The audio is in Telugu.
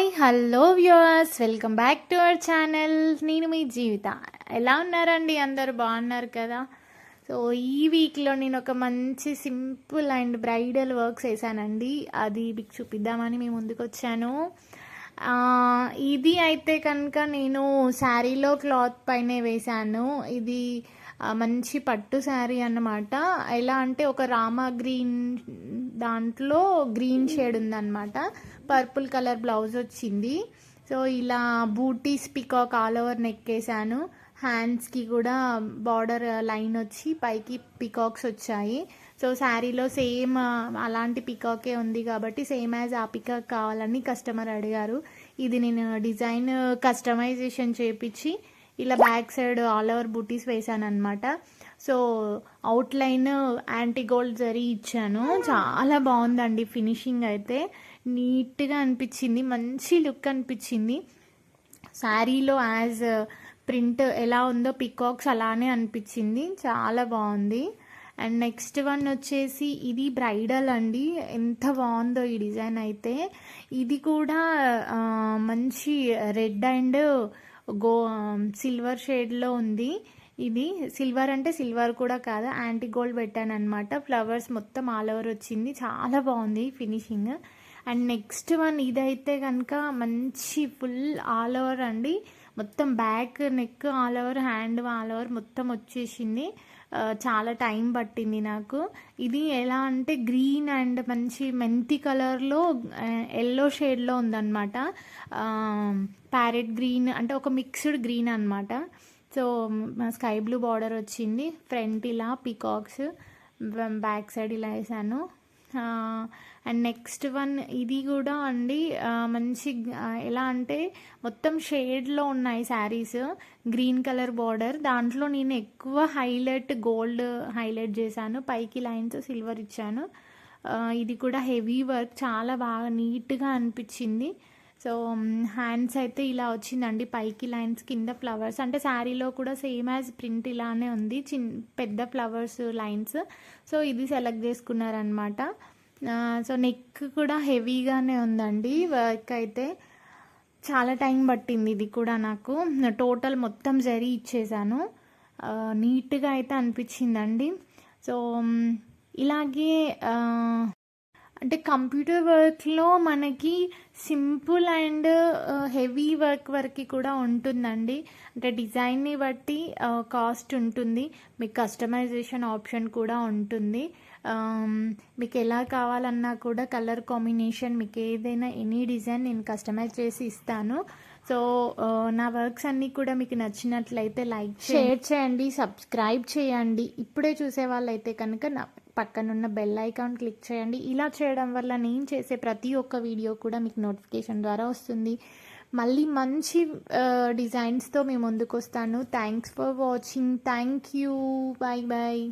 Hi hello viewers, welcome back to our channel. నేను మీ జీవిత. ఎలా ఉన్నారండి? అందరూ బాగున్నారు కదా? సో ఈ వీక్లో నేను ఒక మంచి సింపుల్ అండ్ బ్రైడల్ వర్క్స్ వేసానండి. అది మీకు చూపిద్దామని మేము ముందుకు వచ్చాను. ఇది అయితే కనుక నేను శారీలో క్లాత్ పైనే వేశాను. ఇది మంచి పట్టు శారీ అన్నమాట. ఎలా అంటే ఒక రామా గ్రీన్ దాంట్లో గ్రీన్ షేడ్ ఉందన్నమాట. పర్పుల్ కలర్ బ్లౌజ్ వచ్చింది. సో ఇలా బూటీస్ పికాక్ ఆల్ ఓవర్ నెక్ వేసాను. హ్యాండ్స్కి కూడా బార్డర్ లైన్ వచ్చి పైకి పికాక్స్ వచ్చాయి. సో శారీలో సేమ్ అలాంటి పికాకే ఉంది కాబట్టి సేమ్ యాజ్ ఆ పికాక్ కావాలని కస్టమర్ అడిగారు. ఇది నేను డిజైన్ కస్టమైజేషన్ చేపించి ఇలా బ్యాక్ సైడ్ ఆల్ ఓవర్ బూటీస్ వేసాను అనమాట. So outline antique gold zari ఇచ్చాను. చాలా బాగుందండి ఫినిషింగ్ అయితే. నీట్గా అనిపించింది, మంచి లుక్ అనిపించింది. శారీలో యాజ్ ప్రింట్ ఎలా ఉందో పికాక్స్ అలానే అనిపించింది. చాలా బాగుంది. అండ్ నెక్స్ట్ వన్ వచ్చేసి ఇది బ్రైడల్ అండి. ఎంత బాగుందో ఈ డిజైన్ అయితే. ఇది కూడా మంచి రెడ్ అండ్ సిల్వర్ షేడ్లో ఉంది. ఇది సిల్వర్ అంటే సిల్వర్ కూడా కాదు, యాంటీ గోల్డ్ పెట్టాను అనమాట. ఫ్లవర్స్ మొత్తం ఆల్ ఓవర్ వచ్చింది. చాలా బాగుంది ఫినిషింగ్. అండ్ నెక్స్ట్ వన్ ఇదైతే కనుక మంచి ఫుల్ ఆల్ ఓవర్ అండి. మొత్తం back neck all over, hand all over మొత్తం వచ్చేసింది. చాలా టైం పట్టింది నాకు. ఇది ఎలా అంటే గ్రీన్ అండ్ మంచి మెంతి కలర్లో ఎల్లో షేడ్లో ఉందన్నమాట. ప్యారెట్ గ్రీన్ అంటే ఒక మిక్స్డ్ గ్రీన్ అనమాట. సో స్కై బ్లూ బార్డర్ వచ్చింది. ఫ్రంట్ ఇలా పికాక్స్, బ్యాక్ సైడ్ ఇలా వేసాను. అండ్ నెక్స్ట్ వన్ ఇది కూడా అండి మంచి ఎలా అంటే మొత్తం షేడ్లో ఉన్నాయి శారీస్. గ్రీన్ కలర్ బార్డర్, దాంట్లో నేను ఎక్కువ హైలైట్ గోల్డ్ హైలైట్ చేశాను. పైకి లైన్స్ సిల్వర్ ఇచ్చాను. ఇది కూడా హెవీ వర్క్, చాలా బాగా నీట్గా అనిపించింది. సో హ్యాండ్స్ అయితే ఇలా వచ్చిందండి, పైకి లైన్స్, కింద ఫ్లవర్స్. అంటే శారీలో కూడా సేమ్ యాజ్ ప్రింట్ ఇలానే ఉంది, పెద్ద ఫ్లవర్స్ లైన్స్. సో ఇది సెలెక్ట్ చేసుకున్నారనమాట. సో నెక్ కూడా హెవీగానే ఉందండి వర్క్ అయితే. చాలా టైం పట్టింది ఇది కూడా నాకు. టోటల్ మొత్తం జరీ ఇచ్చేసాను. నీట్గా అయితే అనిపించిందండి. సో ఇలాగే అంటే కంప్యూటర్ వర్క్లో మనకి సింపుల్ అండ్ హెవీ వర్క్ వరకు కూడా ఉంటుందండి. అంటే డిజైన్ని బట్టి కాస్ట్ ఉంటుంది. మీకు కస్టమైజేషన్ ఆప్షన్ కూడా ఉంటుంది. మీకు ఎలా కావాలన్నా కూడా కలర్ కాంబినేషన్, మీకు ఏదైనా ఎనీ డిజైన్ నేను కస్టమైజ్ చేసి ఇస్తాను. సో నా వర్క్స్ అన్నీ కూడా మీకు నచ్చినట్లయితే లైక్ షేర్ చేయండి, సబ్స్క్రైబ్ చేయండి. ఇప్పుడే చూసే వాళ్ళైతే కనుక నా పక్కనున్న బెల్ ఐకాన్ క్లిక్ చేయండి. ఇలా చేయడం వల్ల నేను చేసే ప్రతి ఒక్క వీడియో కూడా మీకు నోటిఫికేషన్ ద్వారా వస్తుంది. మళ్ళీ మంచి డిజైన్స్తో మేము ముందుకు వస్తాను. Thanks for watching. Thank you. Bye bye.